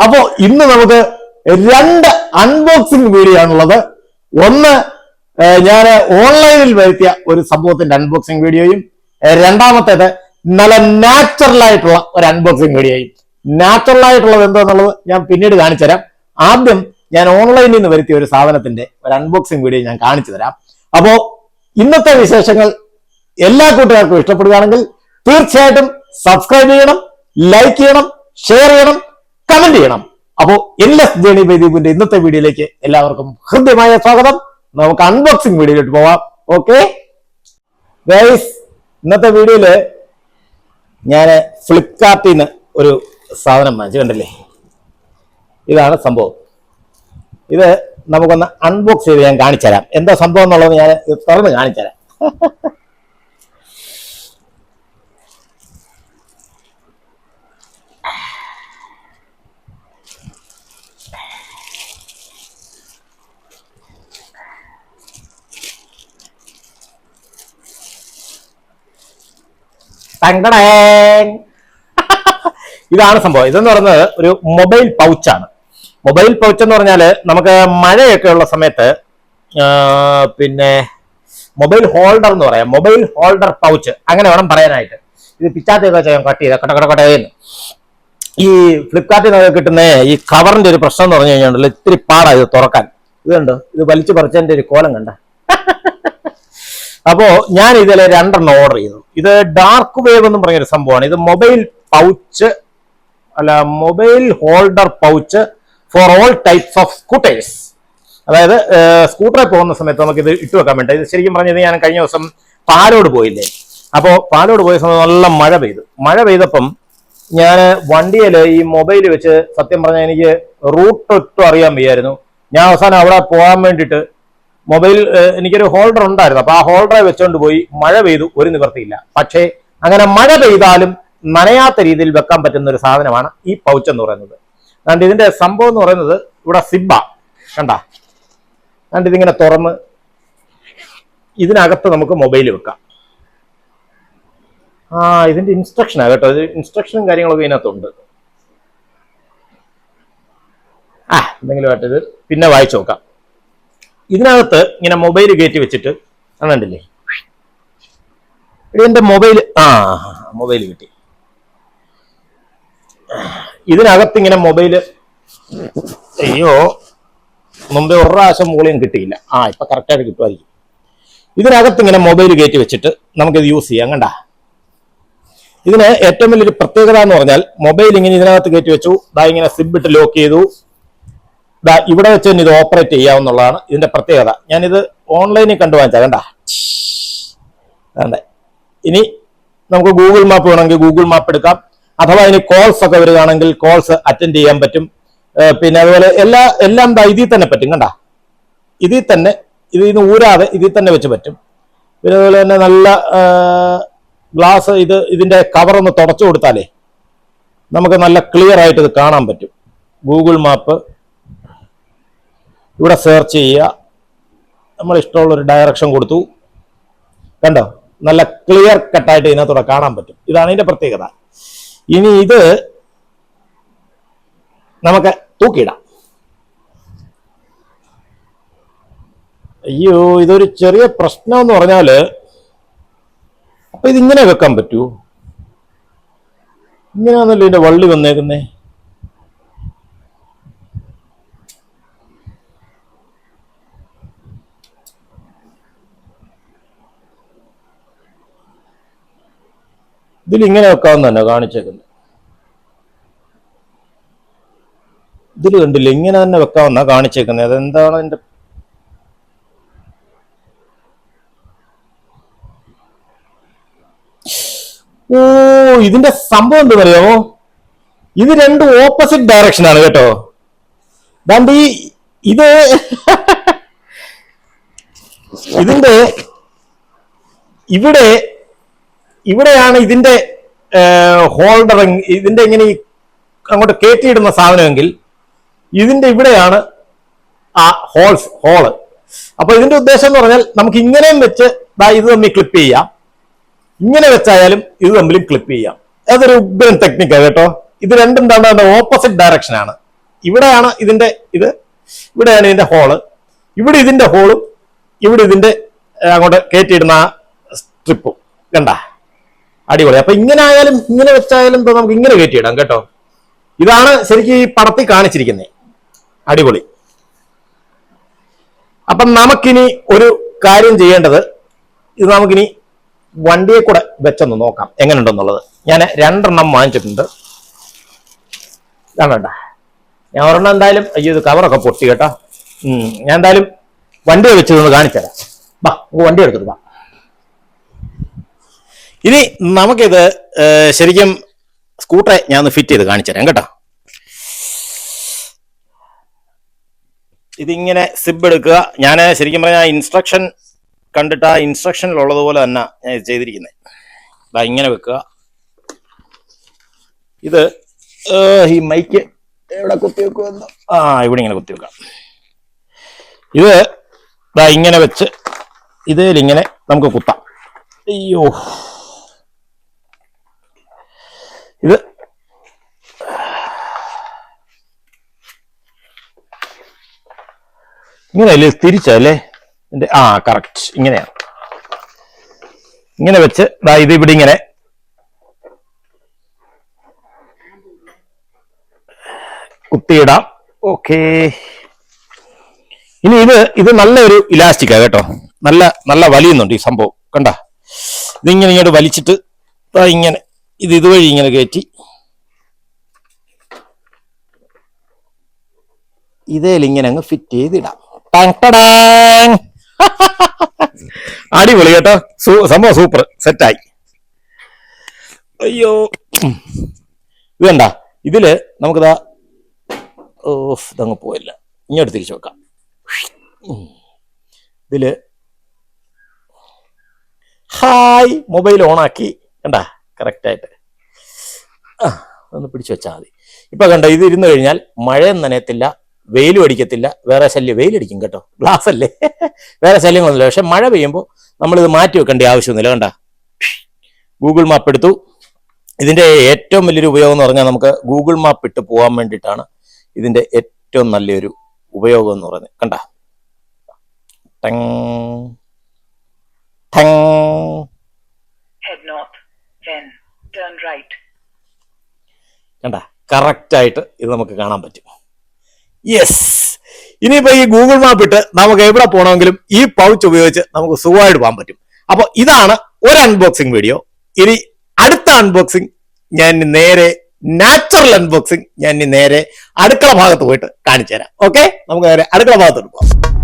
അപ്പോ ഇന്ന് നമുക്ക് രണ്ട് അൺബോക്സിംഗ് വീഡിയോ ആണുള്ളത്. ഒന്ന് ഞാൻ ഓൺലൈനിൽ വരുത്തിയ ഒരു സംഭവത്തിന്റെ അൺബോക്സിംഗ് വീഡിയോയും, രണ്ടാമത്തേത് നല്ല നാച്ചുറൽ ആയിട്ടുള്ള ഒരു അൺബോക്സിംഗ് വീഡിയോയും. നാച്ചുറൽ ആയിട്ടുള്ളത് എന്താന്നുള്ളത് ഞാൻ പിന്നീട് കാണിച്ചു തരാം. ആദ്യം ഞാൻ ഓൺലൈനിൽ നിന്ന് വരുത്തിയ ഒരു സാധനത്തിന്റെ ഒരു അൺബോക്സിംഗ് വീഡിയോ ഞാൻ കാണിച്ചു തരാം. അപ്പോ ഇന്നത്തെ വിശേഷങ്ങൾ എല്ലാ കൂട്ടുകാർക്കും ഇഷ്ടപ്പെടുകയാണെങ്കിൽ തീർച്ചയായിട്ടും സബ്സ്ക്രൈബ് ചെയ്യണം, ലൈക്ക് ചെയ്യണം, ഷെയർ ചെയ്യണം, കമന്റ് ചെയ്യണം. അപ്പോ എൻലെസ് ജേണി ബൈ ദീപുവിന്റെ ഇന്നത്തെ വീഡിയോയിലേക്ക് എല്ലാവർക്കും ഹൃദ്യമായ സ്വാഗതം. നമുക്ക് അൺബോക്സിംഗ് വീഡിയോയിലോട്ട് പോവാം. ഓക്കെ ഗൈസ്, ഇന്നത്തെ വീഡിയോയില് ഞാൻ ഫ്ലിപ്കാർട്ടിൽ നിന്ന് ഒരു സാധനം വാങ്ങിച്ചു. കണ്ടില്ലേ, ഇതാണ് സംഭവം. ഇത് നമുക്കൊന്ന് അൺബോക്സ് ചെയ്ത് ഞാൻ കാണിച്ചു തരാം. എന്താ സംഭവം എന്നുള്ളത് ഞാൻ തുറന്ന് കാണിച്ചു തരാം. ഇതാണ് സംഭവം. ഇതെന്ന് പറയുന്നത് ഒരു മൊബൈൽ പൗച്ചാണ്. മൊബൈൽ പൗച്ച് എന്ന് പറഞ്ഞാൽ നമുക്ക് മഴയൊക്കെ ഉള്ള സമയത്ത് പിന്നെ മൊബൈൽ ഹോൾഡർ എന്ന് പറയാം. മൊബൈൽ ഹോൾഡർ പൗച്ച് അങ്ങനെ വേണം പറയാനായിട്ട്. ഇത് പിച്ചാത്തൊക്കെ ചെയ്യാൻ കട്ട് ചെയ്ത കടകടകടയെന്ന്. ഈ ഫ്ലിപ്കാർട്ടിൽ നിന്നൊക്കെ കിട്ടുന്ന ഈ കവറിന്റെ ഒരു പ്രശ്നം എന്ന് പറഞ്ഞു കഴിഞ്ഞാൽ ഇത്തിരി പാടാ ഇത് തുറക്കാൻ. ഇത് കണ്ടോ, ഇത് വലിച്ചു പറിച്ചതിന്റെ ഒരു കോലം കണ്ട. അപ്പോ ഞാൻ ഇതിൽ രണ്ടെണ്ണം ഓർഡർ ചെയ്തു. ഇത് ഡാർക്ക് വേവ് എന്ന് പറഞ്ഞൊരു സംഭവമാണ്. ഇത് മൊബൈൽ പൗച്ച് അല്ല, mobile holder pouch for all types of scooters. അതായത് സ്കൂട്ടറിൽ പോകുന്ന സമയത്ത് നമുക്ക് ഇത് ഇട്ട് വെക്കാൻ വേണ്ടി. ഇത് ശരിക്കും പറഞ്ഞത് ഞാൻ കഴിഞ്ഞ ദിവസം പാലോട് പോയില്ലേ, അപ്പോൾ പാലോട് പോയ സമയത്ത് നല്ല മഴ പെയ്തു. മഴ പെയ്തപ്പം ഞാൻ വണ്ടിയിൽ ഈ മൊബൈൽ വെച്ച് സത്യം പറഞ്ഞാൽ എനിക്ക് റൂട്ട് ഒട്ടും അറിയാൻ വയ്യായിരുന്നു. ഞാൻ അവസാനം അവിടെ പോകാൻ വേണ്ടിയിട്ട് മൊബൈൽ എനിക്കൊരു ഹോൾഡർ ഉണ്ടായിരുന്നു. അപ്പൊ ആ ഹോൾഡറെ വെച്ചോണ്ട് പോയി. മഴ പെയ്തു, ഒരു നിവൃത്തിയില്ല. പക്ഷേ അങ്ങനെ മഴ പെയ്താലും നനയാത്ത രീതിയിൽ വെക്കാൻ പറ്റുന്ന ഒരു സാധനമാണ് ഈ പൗച്ച് എന്ന് പറയുന്നത്. കണ്ട് ഇതിന്റെ സംഭവം എന്ന് പറയുന്നത് ഇവിടെ സിബ കണ്ട. കണ്ട് ഇതിങ്ങനെ തുറന്ന് ഇതിനകത്ത് നമുക്ക് മൊബൈൽ വെക്കാം. ഇതിന്റെ ഇൻസ്ട്രക്ഷനാ കേട്ടോ. ഇത് ഇൻസ്ട്രക്ഷനും കാര്യങ്ങളൊക്കെ ഇതിനകത്തുണ്ട്. എന്തെങ്കിലും ആയിട്ട് ഇത് പിന്നെ വായിച്ചു നോക്കാം. ഇതിനകത്ത് ഇങ്ങനെ മൊബൈൽ കയറ്റി വെച്ചിട്ട് കണ്ടില്ലേ, ഇതിന്റെ മൊബൈൽ മൊബൈൽ കിട്ടി. ഇതിനകത്ത് ഇങ്ങനെ മൊബൈല്, അയ്യോ മുമ്പേ ഒരു പ്രാവശ്യം മൂളിയും കിട്ടിയില്ല. ഇപ്പൊ കറക്റ്റായിട്ട് കിട്ടുമായിരിക്കും. ഇതിനകത്ത് ഇങ്ങനെ മൊബൈൽ കയറ്റി വെച്ചിട്ട് നമുക്കിത് യൂസ് ചെയ്യാം. കണ്ട, ഇതിന് ഏറ്റവും വലിയൊരു പ്രത്യേകത എന്ന് പറഞ്ഞാൽ മൊബൈൽ ഇങ്ങനെ ഇതിനകത്ത് കയറ്റി വെച്ചു. ഇങ്ങനെ സിബ് ഇട്ട് ലോക്ക് ചെയ്തു. ഇവിടെ വെച്ച് തന്നെ ഇത് ഓപ്പറേറ്റ് ചെയ്യാവുന്നതാണ് ഇതിന്റെ പ്രത്യേകത. ഞാനിത് ഓൺലൈനിൽ കണ്ടു വാങ്ങിച്ചാൽ കണ്ട. ഇനി നമുക്ക് ഗൂഗിൾ മാപ്പ് വേണമെങ്കിൽ ഗൂഗിൾ മാപ്പ് എടുക്കാം. അഥവാ ഇനി കോൾസ് ഒക്കെ വരികയാണെങ്കിൽ കോൾസ് അറ്റൻഡ് ചെയ്യാൻ പറ്റും. പിന്നെ അതുപോലെ എല്ലാം ഇതിൽ തന്നെ പറ്റും. കണ്ട, ഇതിൽ തന്നെ, ഇതിന്ന് ഊരാതെ ഇതിൽ തന്നെ വെച്ച് പറ്റും. പിന്നെ അതുപോലെ തന്നെ നല്ല ഗ്ലാസ്, ഇതിന്റെ കവർ ഒന്ന് തുടച്ചു കൊടുത്താലേ നമുക്ക് നല്ല ക്ലിയർ ആയിട്ട് ഇത് കാണാൻ പറ്റും. ഗൂഗിൾ മാപ്പ് ഇവിടെ സെർച്ച് ചെയ്യുക. നമ്മൾ ഇഷ്ടമുള്ളൊരു ഡയറക്ഷൻ കൊടുത്തു. കണ്ടോ, നല്ല ക്ലിയർ കട്ടായിട്ട് ഇതിനകത്തൂടെ കാണാൻ പറ്റും. ഇതാണ് ഇതിന്റെ പ്രത്യേകത. ഇനി ഇത് നമുക്ക് തൂക്കിയിടാം. അയ്യോ, ഇതൊരു ചെറിയ പ്രശ്നം എന്ന് പറഞ്ഞാല്, അപ്പൊ ഇതിങ്ങനെ വെക്കാൻ പറ്റൂ? ഇങ്ങനെയാണല്ലോ ഇതിന്റെ വള്ളി വന്നേക്കുന്നേ. ഇതിലിങ്ങനെ വെക്കാവുന്ന തന്നെ കാണിച്ചേക്കുന്നത്. ഇതിൽ കണ്ടില്ല, ഇങ്ങനെ തന്നെ വെക്കാവുന്ന കാണിച്ചേക്കുന്നത്. അതെന്താണ് അതിന്റെ ഇതിന്റെ സംഭവം എന്താ പറയാമോ? ഇത് രണ്ടും ഓപ്പോസിറ്റ് ഡയറക്ഷൻ ആണ് കേട്ടോ. ദാണ്ട് ഇതിന്റെ ഇവിടെയാണ് ഇതിന്റെ ഹോൾഡർ. ഇതിന്റെ ഇങ്ങനെ അങ്ങോട്ട് കയറ്റിയിടുന്ന സാധനമെങ്കിൽ ഇതിന്റെ ഇവിടെയാണ് ആ ഹോള്. അപ്പൊ ഇതിന്റെ ഉദ്ദേശം എന്ന് പറഞ്ഞാൽ നമുക്ക് ഇങ്ങനെയും വെച്ച് ഇത് തമ്മിൽ ക്ലിപ്പ് ചെയ്യാം, ഇങ്ങനെ വെച്ചായാലും ഇത് തമ്മിലും ക്ലിപ്പ് ചെയ്യാം. അതൊരു ഉഗ്രൻ ടെക്നിക്കാണ് കേട്ടോ. ഇത് രണ്ടും ഓപ്പോസിറ്റ് ഡയറക്ഷൻ ആണ്. ഇവിടെയാണ് ഇതിന്റെ ഇവിടെയാണ് ഇതിന്റെ ഹോള്, ഇവിടെ ഇതിന്റെ ഹോളും ഇവിടെ ഇതിന്റെ അങ്ങോട്ട് കയറ്റിയിടുന്ന സ്ട്രിപ്പും കണ്ട, അടിപൊളി. അപ്പൊ ഇങ്ങനെ ആയാലും ഇങ്ങനെ വെച്ചായാലും നമുക്ക് ഇങ്ങനെ കയറ്റിയിടാം കേട്ടോ. ഇതാണ് ശരിക്കും ഈ പടത്തിൽ കാണിച്ചിരിക്കുന്നത്. അടിപൊളി. അപ്പം നമുക്കിനി ഒരു കാര്യം ചെയ്യേണ്ടത്, ഇത് നമുക്കിനി വണ്ടിയെ കൂടെ വെച്ചൊന്ന് നോക്കാം എങ്ങനെയുണ്ടെന്നുള്ളത്. ഞാൻ 2 എണ്ണം വാങ്ങിച്ചിട്ടുണ്ട്. കാണണ്ട, ഞാൻ ഒരെണ്ണം എന്തായാലും, അയ്യോ ഇത് കവറൊക്കെ പൊട്ടി കേട്ടോ. ഞാൻ എന്തായാലും വണ്ടിയെ വെച്ചതൊന്ന് കാണിച്ചുതരാം. വാ, വണ്ടി എടുത്തിട്ട് വാ. ഇനി നമുക്കിത് ശരിക്കും സ്കൂട്ടറെ ഞാൻ ഒന്ന് ഫിറ്റ് ചെയ്ത് കാണിച്ചു തരാം കേട്ടോ. ഇതിങ്ങനെ സിബ് എടുക്കുക. ഞാൻ ശരിക്കും പറഞ്ഞാൽ ഇൻസ്ട്രക്ഷൻ കണ്ടിട്ട് ആ ഇൻസ്ട്രക്ഷനിലുള്ളതുപോലെ തന്നെ ഞാൻ ചെയ്തിരിക്കുന്നത്. ഇങ്ങനെ വെക്കുക. ഇത് ഈ മൈക്ക് എവിടെ കുത്തി വെക്കുമെന്ന്, ഇവിടെ ഇങ്ങനെ കുത്തി വെക്കാം. ഇത് ഇങ്ങനെ വെച്ച് ഇതിലിങ്ങനെ നമുക്ക് കുത്താം. അയ്യോ, ഇത് ഇങ്ങനെയല്ലേ തിരിച്ചല്ലേ എന്റെ? കറക്റ്റ് ഇങ്ങനെയാണ്. ഇങ്ങനെ വെച്ച് ഇത് ഇവിടെ ഇങ്ങനെ കുത്തിയിടാം. ഓക്കെ. ഇനി ഇത് നല്ലൊരു ഇലാസ്റ്റിക്കാ കേട്ടോ. നല്ല വലിയുന്നുണ്ട് ഈ സംഭവം. കണ്ട, ഇതിങ്ങനെ ഇങ്ങോട്ട് വലിച്ചിട്ട് ഇങ്ങനെ ഇതുവഴി ഇങ്ങനെ കയറ്റി ഇതേലിങ്ങനെ അങ്ങ് ഫിറ്റ് ചെയ്തിടാം. അടിപൊളി കേട്ടോ, സംഭവം സൂപ്പർ, സെറ്റായി. അയ്യോ, ഇത് കണ്ട, ഇതില് നമുക്കിതാ ഇതങ്ങ് പോയില്ല, ഇങ്ങോട്ട് തിരിച്ചു വെക്കാം. ഇതില് ഹായ് മൊബൈൽ ഓണാക്കി കണ്ട കറക്റ്റായിട്ട് ഒന്ന് പിടിച്ചു വെച്ചാൽ മതി. ഇപ്പൊ കണ്ട, ഇത് ഇരുന്ന് കഴിഞ്ഞാൽ മഴയും നനയത്തില്ല, വെയിലും അടിക്കത്തില്ല, വേറെ ശല്യം. വെയിലടിക്കും കേട്ടോ, ഗ്ലാസ് അല്ലേ, വേറെ ശല്യമൊന്നുമില്ല. പക്ഷെ മഴ പെയ്യുമ്പോൾ നമ്മളിത് മാറ്റി വെക്കേണ്ട ആവശ്യമൊന്നുമില്ല. കണ്ട, ഗൂഗിൾ മാപ്പ് എടുത്തു. ഇതിന്റെ ഏറ്റവും വലിയൊരു ഉപയോഗം എന്ന് പറഞ്ഞാൽ നമുക്ക് ഗൂഗിൾ മാപ്പ് ഇട്ട് പോകാൻ വേണ്ടിയിട്ടാണ് ഇതിന്റെ ഏറ്റവും നല്ലൊരു ഉപയോഗം എന്ന് പറയുന്നത്. കണ്ട, കണ്ട, കറക്റ്റായിട്ട് ഇത് നമുക്ക് കാണാൻ പറ്റും. യെസ്. ഇനിയിപ്പോ ഈ ഗൂഗിൾ മാപ്പ് ഇട്ട് നമുക്ക് എവിടെ പോകണമെങ്കിലും ഈ പൗച്ച് ഉപയോഗിച്ച് നമുക്ക് സുഖമായിട്ട് പോകാൻ പറ്റും. അപ്പൊ ഇതാണ് ഒരു അൺബോക്സിംഗ് വീഡിയോ. ഇനി അടുത്ത അൺബോക്സിംഗ് ഞാൻ നേരെ നാച്ചുറൽ അൺബോക്സിംഗ് ഞാൻ നേരെ അടുക്കള ഭാഗത്ത് പോയിട്ട് കാണിച്ചു തരാം. ഓക്കെ, നമുക്ക് നേരെ അടുക്കള ഭാഗത്തോട്ട് പോകാം.